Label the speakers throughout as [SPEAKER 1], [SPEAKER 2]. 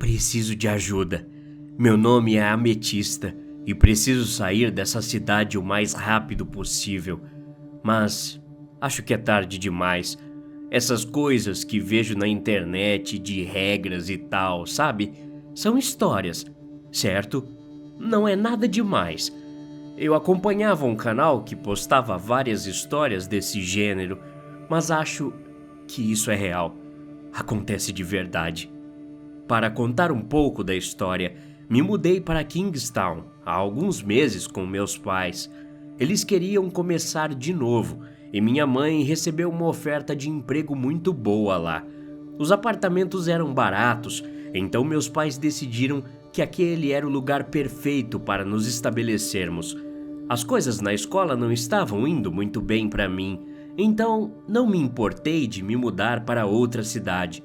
[SPEAKER 1] Preciso de ajuda. Meu nome é Ametista e preciso sair dessa cidade o mais rápido possível. Mas acho que é tarde demais. Essas coisas que vejo na internet de regras e tal, sabe? São histórias, certo? Não é nada demais. Eu acompanhava um canal que postava várias histórias desse gênero, mas acho que isso é real. Acontece de verdade. Para contar um pouco da história, me mudei para Kingstown há alguns meses com meus pais. Eles queriam começar de novo e minha mãe recebeu uma oferta de emprego muito boa lá. Os apartamentos eram baratos, então meus pais decidiram que aquele era o lugar perfeito para nos estabelecermos. As coisas na escola não estavam indo muito bem para mim, então não me importei de me mudar para outra cidade.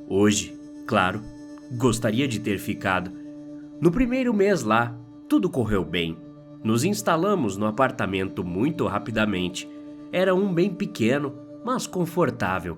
[SPEAKER 1] Hoje, claro, gostaria de ter ficado. No primeiro mês lá, tudo correu bem. Nos instalamos no apartamento muito rapidamente. Era um bem pequeno, mas confortável.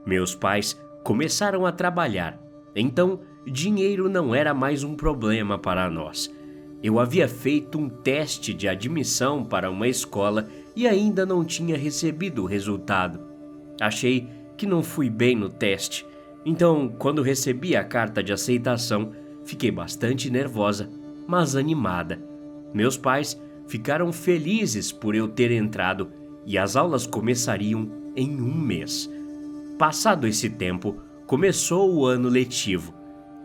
[SPEAKER 1] Meus pais começaram a trabalhar, então dinheiro não era mais um problema para nós. Eu havia feito um teste de admissão para uma escola e ainda não tinha recebido o resultado. Achei que não fui bem no teste, então quando recebi a carta de aceitação, fiquei bastante nervosa, mas animada. Meus pais ficaram felizes por eu ter entrado e as aulas começariam em um mês. Passado esse tempo, começou o ano letivo.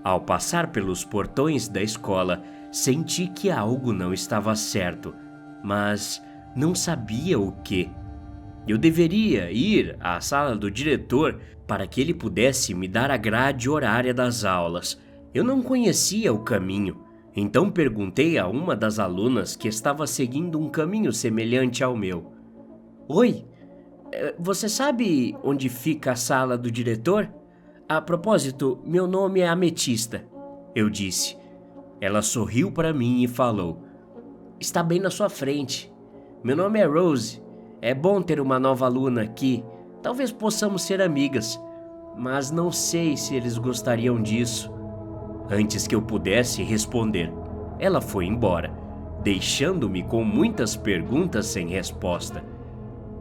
[SPEAKER 1] Ao passar pelos portões da escola, senti que algo não estava certo, mas não sabia o que. Eu deveria ir à sala do diretor para que ele pudesse me dar a grade horária das aulas. Eu não conhecia o caminho, então perguntei a uma das alunas que estava seguindo um caminho semelhante ao meu. Oi, você sabe onde fica a sala do diretor? A propósito, meu nome é Ametista, eu disse. Ela sorriu para mim e falou: está bem na sua frente. Meu nome é Rose. É bom ter uma nova aluna aqui. Talvez possamos ser amigas, mas não sei se eles gostariam disso. Antes que eu pudesse responder, ela foi embora, deixando-me com muitas perguntas sem resposta.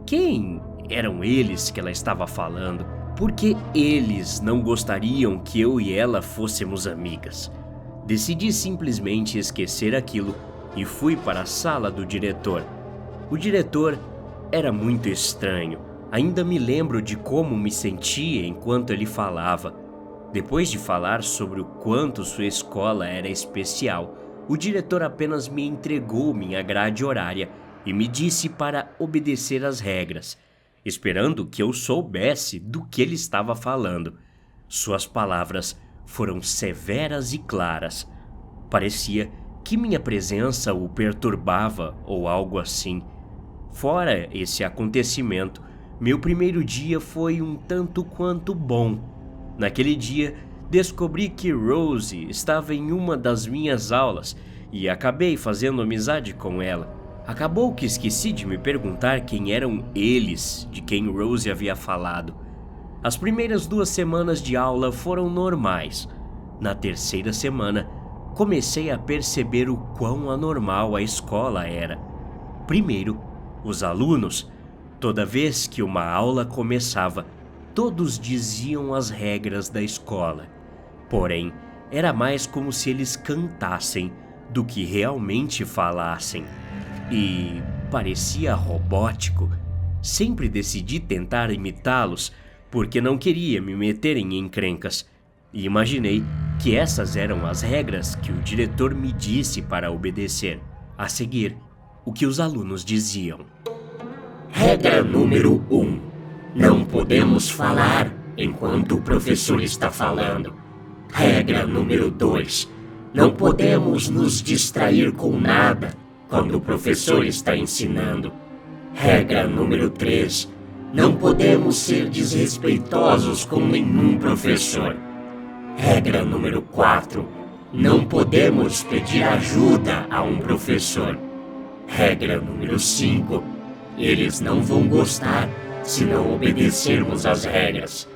[SPEAKER 1] Quem eram eles que ela estava falando? Por que eles não gostariam que eu e ela fôssemos amigas? Decidi simplesmente esquecer aquilo e fui para a sala do diretor. O diretor era muito estranho. Ainda me lembro de como me sentia enquanto ele falava. Depois de falar sobre o quanto sua escola era especial, o diretor apenas me entregou minha grade horária e me disse para obedecer às regras, esperando que eu soubesse do que ele estava falando. Suas palavras foram severas e claras. Parecia que minha presença o perturbava ou algo assim. Fora esse acontecimento, meu primeiro dia foi um tanto quanto bom. Naquele dia, descobri que Rose estava em uma das minhas aulas e acabei fazendo amizade com ela. Acabou que esqueci de me perguntar quem eram eles de quem Rose havia falado. As primeiras 2 semanas de aula foram normais. Na terceira semana, comecei a perceber o quão anormal a escola era. Primeiro, os alunos. Toda vez que uma aula começava, todos diziam as regras da escola. Porém, era mais como se eles cantassem do que realmente falassem. E parecia robótico. Sempre decidi tentar imitá-los, porque não queria me meter em encrencas. E imaginei que essas eram as regras que o diretor me disse para obedecer. A seguir, o que os alunos diziam.
[SPEAKER 2] Regra número 1. Não podemos falar enquanto o professor está falando. Regra número 2. Não podemos nos distrair com nada quando o professor está ensinando. Regra número 3. Não podemos ser desrespeitosos com nenhum professor. Regra número 4. Não podemos pedir ajuda a um professor. Regra número 5. Eles não vão gostar se não obedecermos às regras.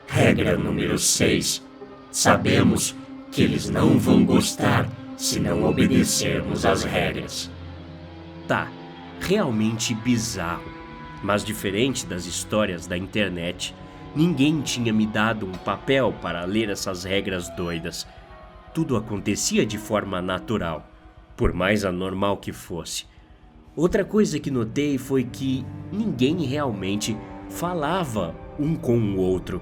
[SPEAKER 2] Regra número 6. Sabemos que eles não vão gostar se não obedecermos às regras.
[SPEAKER 1] Tá, realmente bizarro. Mas diferente das histórias da internet, ninguém tinha me dado um papel para ler essas regras doidas. Tudo acontecia de forma natural, por mais anormal que fosse. Outra coisa que notei foi que ninguém realmente falava um com o outro.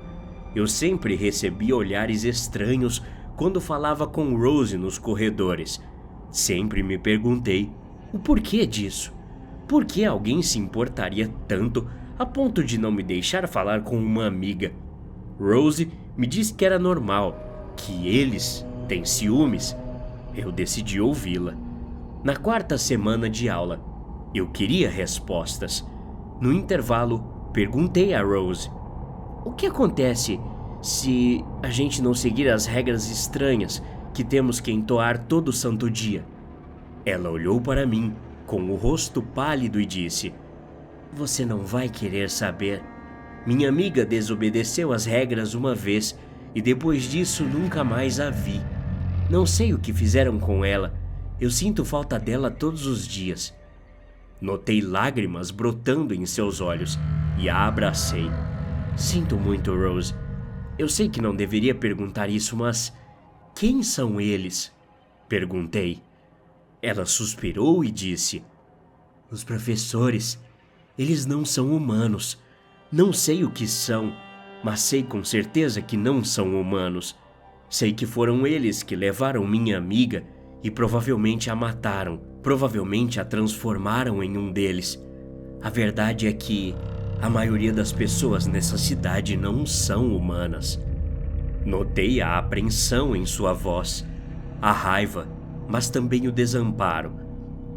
[SPEAKER 1] Eu sempre recebia olhares estranhos quando falava com Rose nos corredores. Sempre me perguntei o porquê disso. Por que alguém se importaria tanto a ponto de não me deixar falar com uma amiga? Rose me disse que era normal, que eles têm ciúmes. Eu decidi ouvi-la. Na quarta semana de aula, eu queria respostas. No intervalo, perguntei a Rose: o que acontece se a gente não seguir as regras estranhas que temos que entoar todo santo dia? Ela olhou para mim com o rosto pálido e disse: você não vai querer saber. Minha amiga desobedeceu as regras uma vez e depois disso nunca mais a vi. Não sei o que fizeram com ela. Eu sinto falta dela todos os dias. Notei lágrimas brotando em seus olhos e a abracei. Sinto muito, Rose. Eu sei que não deveria perguntar isso, mas quem são eles? Perguntei. Ela suspirou e disse: os professores. Eles não são humanos. Não sei o que são, mas sei com certeza que não são humanos. Sei que foram eles que levaram minha amiga e provavelmente a mataram. Provavelmente a transformaram em um deles. A verdade é que a maioria das pessoas nessa cidade não são humanas. Notei a apreensão em sua voz, a raiva, mas também o desamparo.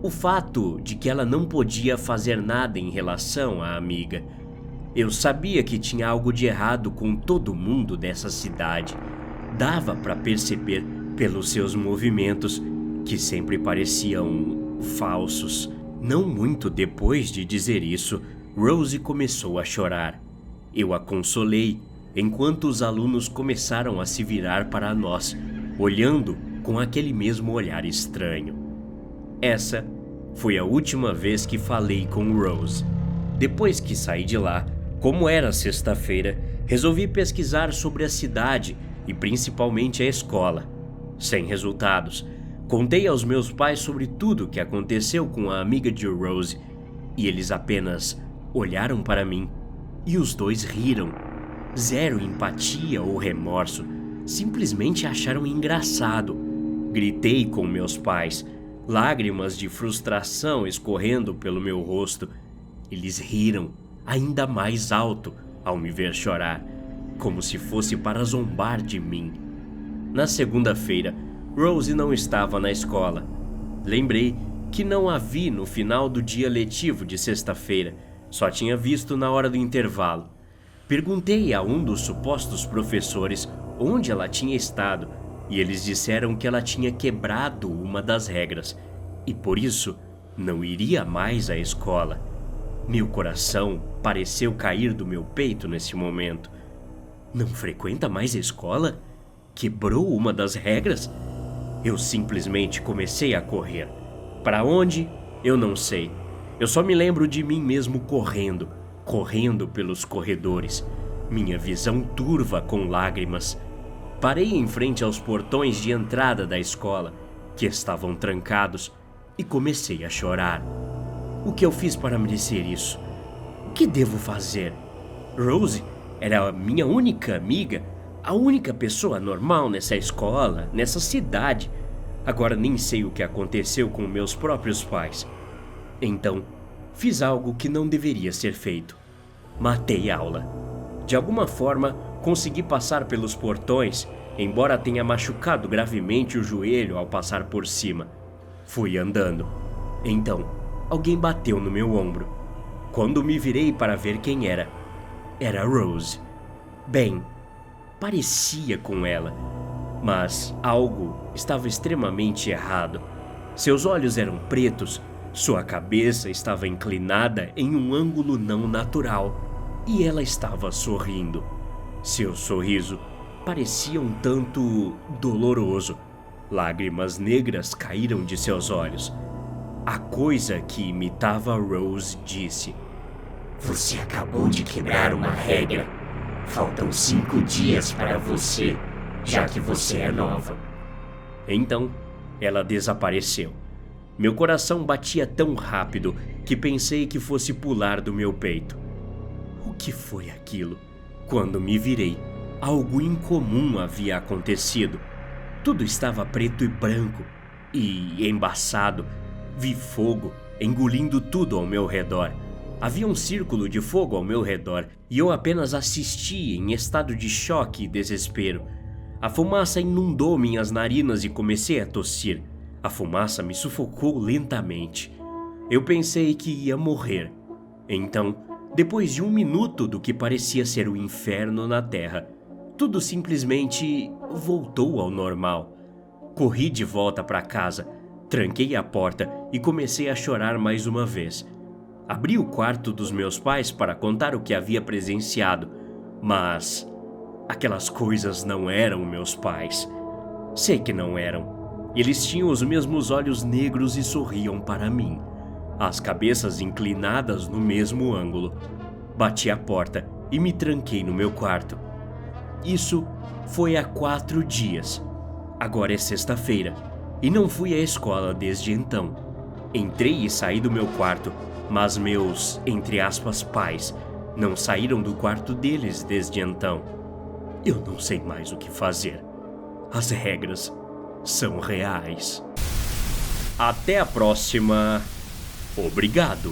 [SPEAKER 1] O fato de que ela não podia fazer nada em relação à amiga. Eu sabia que tinha algo de errado com todo mundo dessa cidade. Dava para perceber pelos seus movimentos, que sempre pareciam falsos. Não muito depois de dizer isso, Rose começou a chorar. Eu a consolei, enquanto os alunos começaram a se virar para nós, olhando com aquele mesmo olhar estranho. Essa foi a última vez que falei com Rose. Depois que saí de lá, como era sexta-feira, resolvi pesquisar sobre a cidade e principalmente a escola. Sem resultados, contei aos meus pais sobre tudo o que aconteceu com a amiga de Rose e eles apenas olharam para mim e os dois riram. Zero empatia ou remorso, simplesmente acharam engraçado. Gritei com meus pais, lágrimas de frustração escorrendo pelo meu rosto. Eles riram ainda mais alto ao me ver chorar, como se fosse para zombar de mim. Na segunda-feira, Rose não estava na escola. Lembrei que não a vi no final do dia letivo de sexta-feira, só tinha visto na hora do intervalo. Perguntei a um dos supostos professores onde ela tinha estado e eles disseram que ela tinha quebrado uma das regras e por isso não iria mais à escola. Meu coração pareceu cair do meu peito nesse momento. Não frequenta mais a escola? Quebrou uma das regras? Eu simplesmente comecei a correr. Para onde? Eu não sei. Eu só me lembro de mim mesmo correndo pelos corredores, minha visão turva com lágrimas. Parei em frente aos portões de entrada da escola, que estavam trancados, e comecei a chorar. O que eu fiz para merecer isso? O que devo fazer? Rose era a minha única amiga, a única pessoa normal nessa escola, nessa cidade. Agora nem sei o que aconteceu com meus próprios pais. Então, fiz algo que não deveria ser feito. Matei a aula. De alguma forma, consegui passar pelos portões, embora tenha machucado gravemente o joelho ao passar por cima. Fui andando. Então, alguém bateu no meu ombro. Quando me virei para ver quem era Rose. Bem, parecia com ela, mas algo estava extremamente errado. Seus olhos eram pretos, sua cabeça estava inclinada em um ângulo não natural e ela estava sorrindo. Seu sorriso parecia um tanto doloroso. Lágrimas negras caíram de seus olhos. A coisa que imitava Rose disse:
[SPEAKER 2] Você acabou de quebrar uma regra. Faltam 5 dias para você, já que você é nova.
[SPEAKER 1] Então, ela desapareceu. Meu coração batia tão rápido que pensei que fosse pular do meu peito. O que foi aquilo? Quando me virei, algo incomum havia acontecido. Tudo estava preto e branco e embaçado. Vi fogo engolindo tudo ao meu redor. Havia um círculo de fogo ao meu redor e eu apenas assistia em estado de choque e desespero. A fumaça inundou minhas narinas e comecei a tossir. A fumaça me sufocou lentamente. Eu pensei que ia morrer. Então, depois de 1 minuto do que parecia ser o inferno na Terra, tudo simplesmente voltou ao normal. Corri de volta para casa, tranquei a porta e comecei a chorar mais uma vez. Abri o quarto dos meus pais para contar o que havia presenciado, mas aquelas coisas não eram meus pais. Sei que não eram. Eles tinham os mesmos olhos negros e sorriam para mim, as cabeças inclinadas no mesmo ângulo. Bati a porta e me tranquei no meu quarto. Isso foi há 4 dias. Agora é sexta-feira e não fui à escola desde então. Entrei e saí do meu quarto, mas meus, entre aspas, pais não saíram do quarto deles desde então. Eu não sei mais o que fazer. As regras são reais. Até a próxima. Obrigado.